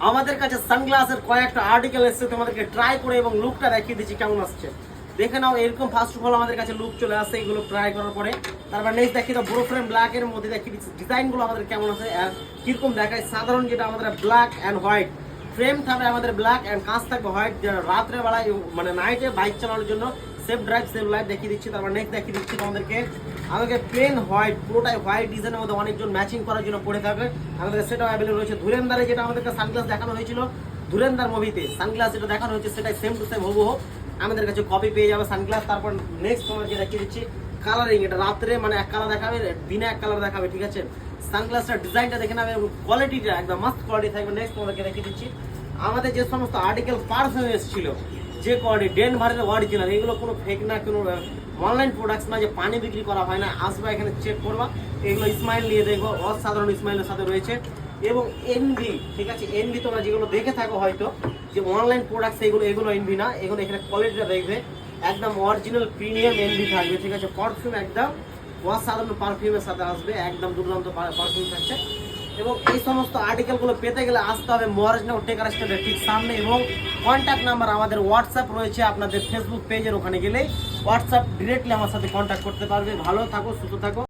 আমাদের কাছে সানগ্লাসের কয়েকটা আর্টিকেল এসছে, তোমাদেরকে ট্রাই করে এবং লুকটা দেখিয়ে দিচ্ছি কেমন আসছে। দেখে নাও, এরকম ফার্স্ট অফ অল আমাদের কাছে লুক চলে আসছে এগুলো ট্রাই করার পরে। তারপর নেক্সট দেখি তো ব্রো ফ্রেম ব্ল্যাক এর মধ্যে দেখিয়ে দিচ্ছি ডিজাইনগুলো আমাদের কেমন আছে আর কিরকম দেখায়। সাধারণ যেটা আমাদের ব্ল্যাক অ্যান্ড হোয়াইট ফ্রেম থাকবে, আমাদের ব্ল্যাক অ্যান্ড কাঁচ থাকবে হোয়াইট। রাত্রে বেলায় মানে নাইটে বাইক চালানোর জন্য সেফ ড্রাইভ সেফ লাইট দেখিয়ে দিচ্ছি। তারপর নেক্সট দেখিয়ে দিচ্ছি তোমাদেরকে আমাকে প্লেন হোয়াইট, পুরোটাই হোয়াইট ডিজাইনের মধ্যে অনেকজন ম্যাচিং করার জন্য পড়ে থাকবে। আমাদের সেটাও অ্যাভেলেবল রয়েছে। ধুরেন্দারে যেটা আমাদেরকে সানগ্লাস দেখানো হয়েছিল, ধুরেন্দার মুভিতে সানগ্লাস যেটা দেখানো হয়েছে সেটাই সেম টু সেম হবু আমাদের কাছে কপি পেয়ে যাবে সানগ্লাস। তারপর নেক্সট তোমাদেরকে দেখিয়ে দিচ্ছি কালারিং। এটা রাত্রে মানে এক কালার দেখাবে, দিনে এক কালার দেখাবে, ঠিক আছে। সানগ্লাসটার ডিজাইনটা দেখে নেবে, কোয়ালিটিটা একদম মাস্ট কোয়ালিটি থাকবে। নেক্সট তোমাদেরকে দেখিয়ে দিচ্ছি আমাদের যে সমস্ত আর্টিকেল পারফিউম এসেছিল, যে কোয়ালিটি ডেনভারের অরিজিনাল, এগুলো কোনো ফেক না, কোনো অনলাইন প্রোডাক্টস না যে পানি বিক্রি করা হয় না। আসবা এখানে চেক করবা, এগুলো স্মাইল নিয়ে দেখবো, অসাধারণ স্মাইলের সাথে রয়েছে। এবং এনভি, ঠিক আছে, এনভি তোমরা যেগুলো দেখে থাকো হয়তো যে অনলাইন প্রোডাক্টস, এগুলো এনভি না, এগুলো এখানে কোয়ালিটিটা দেখবে একদম অরিজিনাল প্রিমিয়াম এনভি থাকবে, ঠিক আছে। পারফিউম একদম অসাধারণ পারফিউমের সাথে আসবে, একদম দুর্দান্ত পারফিউম থাকছে। এবং এই সমস্ত আর্টিকেলগুলো পেতে গেলে আসতে হবে মহারাজনগর টেকার স্ট্যান্ডের ঠিক সামনে। এবং কন্ট্যাক্ট নাম্বার আমাদের হোয়াটসঅ্যাপ রয়েছে, আপনাদের ফেসবুক পেজের ওখানে গেলেই হোয়াটসঅ্যাপ ডিরেক্টলি আমার সাথে কন্ট্যাক্ট করতে পারবে। ভালো থাকো, সুস্থ থাকো।